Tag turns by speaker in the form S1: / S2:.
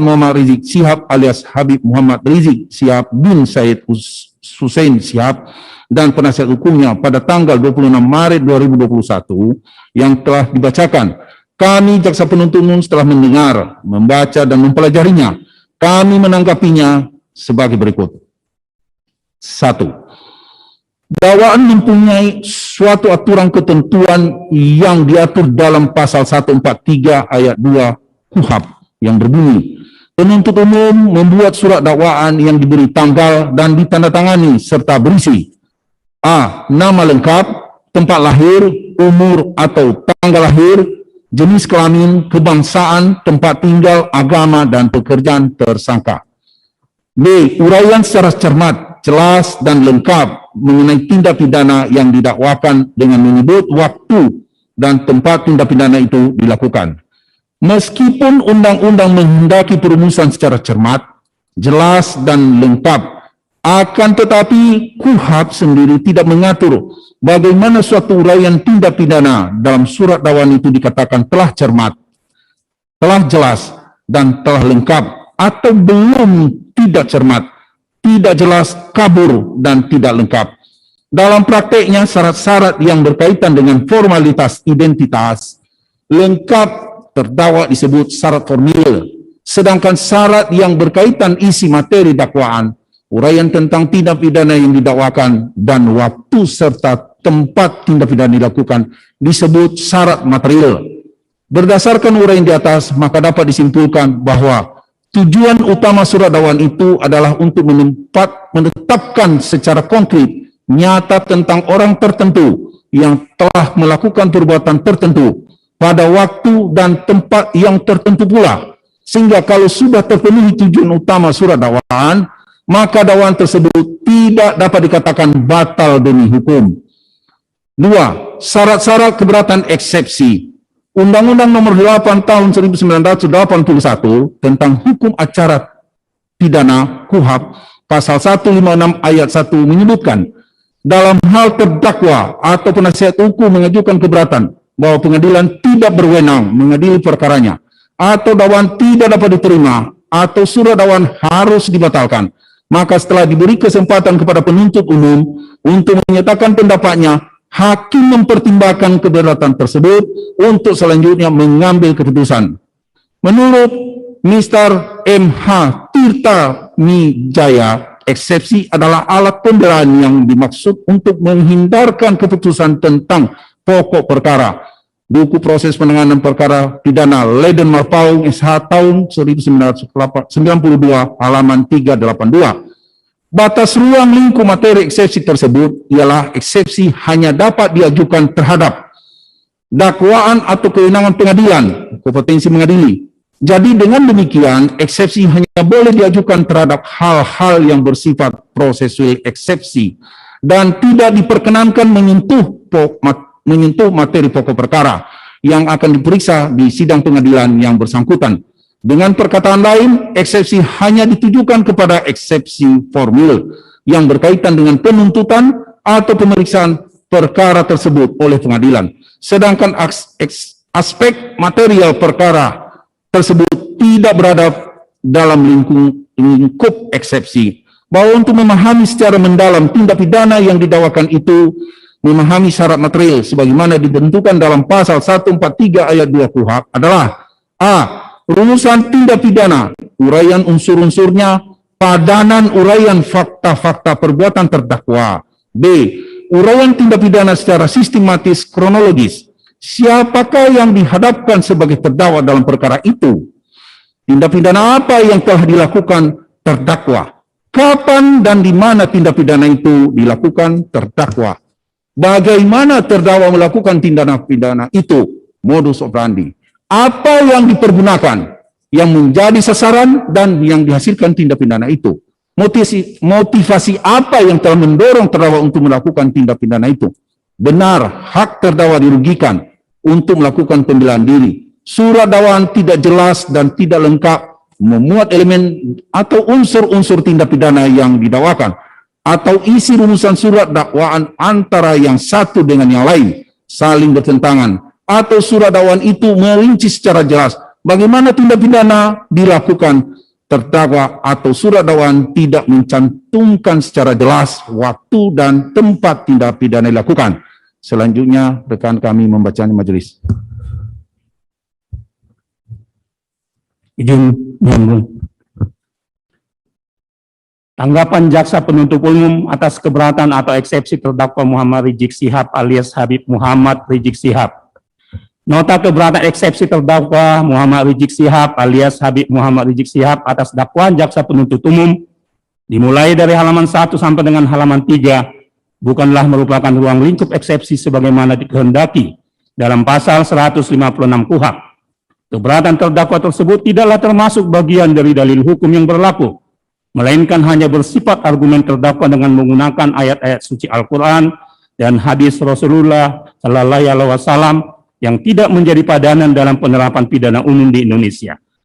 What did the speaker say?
S1: Muhammad Rizik Syihab alias Habib Muhammad Rizik Syihab bin Said Hussein Syihab dan penasihat hukumnya pada tanggal 26 Maret 2021 yang telah dibacakan. Kami jaksa penuntut umum setelah mendengar, membaca dan mempelajarinya, kami menanggapinya sebagai berikut. 1. Dakwaan mempunyai suatu aturan ketentuan yang diatur dalam pasal 143 ayat 2 KUHP yang berbunyi, penuntut umum membuat surat dakwaan yang diberi tanggal dan ditandatangani serta berisi A. Nama lengkap, tempat lahir, umur atau tanggal lahir, jenis kelamin, kebangsaan, tempat tinggal, agama, dan pekerjaan tersangka. B. Uraian secara cermat, jelas, dan lengkap mengenai tindak pidana yang didakwakan dengan menyebut waktu dan tempat tindak pidana itu dilakukan. Meskipun undang-undang menghendaki perumusan secara cermat, jelas, dan lengkap, akan tetapi KUHP sendiri tidak mengatur bagaimana suatu uraian tindak pidana dalam surat dakwaan itu dikatakan telah cermat, telah jelas, dan telah lengkap, atau belum tidak cermat, tidak jelas, kabur, dan tidak lengkap. Dalam prakteknya, syarat-syarat yang berkaitan dengan formalitas identitas lengkap terdakwa disebut syarat formil, sedangkan syarat yang berkaitan isi materi dakwaan, uraian tentang tindak pidana yang didakwakan, dan waktu serta tempat tindak pidana dilakukan disebut syarat material. Berdasarkan uraian di atas, maka dapat disimpulkan bahwa tujuan utama surat dakwaan itu adalah untuk menetapkan secara konkret, nyata tentang orang tertentu yang telah melakukan perbuatan tertentu pada waktu dan tempat yang tertentu pula, sehingga kalau sudah terpenuhi tujuan utama surat dakwaan, maka dakwaan tersebut tidak dapat dikatakan batal demi hukum. 2. Syarat-syarat keberatan eksepsi. Undang-Undang Nomor 8 Tahun 1981 tentang Hukum Acara Pidana KUHP Pasal 156 Ayat 1 menyebutkan, dalam hal terdakwa atau penasihat hukum mengajukan keberatan bahwa pengadilan tidak berwenang mengadili perkaranya, atau dakwaan tidak dapat diterima, atau surat dakwaan harus dibatalkan, maka setelah diberi kesempatan kepada penuntut umum untuk menyatakan pendapatnya, hakim mempertimbangkan keberatan tersebut untuk selanjutnya mengambil keputusan. Menurut Mr. M.H. Tirta Mijaya, eksepsi adalah alat pembelaan yang dimaksud untuk menghindarkan keputusan tentang pokok perkara. Buku Proses Penanganan Perkara Pidana Leiden Marpaung SH tahun 1992 halaman 382. Batas ruang lingkup materi eksepsi tersebut ialah eksepsi hanya dapat diajukan terhadap dakwaan atau kewenangan pengadilan, kompetensi mengadili. Jadi dengan demikian, eksepsi hanya boleh diajukan terhadap hal-hal yang bersifat prosesual eksepsi dan tidak diperkenankan menyentuh materi pokok perkara yang akan diperiksa di sidang pengadilan yang bersangkutan. Dengan perkataan lain, eksepsi hanya ditujukan kepada eksepsi formil yang berkaitan dengan penuntutan atau pemeriksaan perkara tersebut oleh pengadilan. Sedangkan aspek material perkara tersebut tidak berada dalam lingkup eksepsi. Bahwa untuk memahami secara mendalam tindak pidana yang didakwakan itu, memahami syarat material sebagaimana ditentukan dalam pasal 143 ayat 2 KUHP adalah A. Rumusan tindak pidana, uraian unsur-unsurnya, padanan uraian fakta-fakta perbuatan terdakwa. B. Uraian tindak pidana secara sistematis kronologis. Siapakah yang dihadapkan sebagai terdakwa dalam perkara itu? Tindak pidana apa yang telah dilakukan terdakwa? Kapan dan di mana tindak pidana itu dilakukan terdakwa? Bagaimana terdakwa melakukan tindak pidana itu? Modus operandi. Apa yang dipergunakan, yang menjadi sasaran dan yang dihasilkan tindak pidana itu? Motivasi apa yang telah mendorong terdakwa untuk melakukan tindak pidana itu? Benar, hak terdakwa dirugikan untuk melakukan pembelaan diri. Surat dakwaan tidak jelas dan tidak lengkap, memuat elemen atau unsur-unsur tindak pidana yang didakwakan, atau isi rumusan surat dakwaan antara yang satu dengan yang lain saling bertentangan, atau surat dakwaan itu merinci secara jelas bagaimana tindak pidana dilakukan, terdakwa atau surat dakwaan tidak mencantumkan secara jelas waktu dan tempat tindak pidana dilakukan. Selanjutnya, rekan kami membacanya majelis.
S2: Izin menyambung. Tanggapan jaksa penuntut umum atas keberatan atau eksepsi terdakwa Muhammad Rizik Syihab alias Habib Muhammad Rizik Syihab. Nota keberatan eksepsi terdakwa Muhammad Rizik Syihab alias Habib Muhammad Rizik Syihab atas dakwaan jaksa penuntut umum dimulai dari halaman 1 sampai dengan halaman 3 bukanlah merupakan ruang lingkup eksepsi sebagaimana dikehendaki dalam pasal 156 KUHP. Keberatan terdakwa tersebut tidaklah termasuk bagian dari dalil hukum yang berlaku, melainkan hanya bersifat argumen terdakwa dengan menggunakan ayat-ayat suci Al-Quran dan hadis Rasulullah Sallallahu Alaihi Wasallam yang tidak menjadi padanan dalam penerapan pidana umum di Indonesia.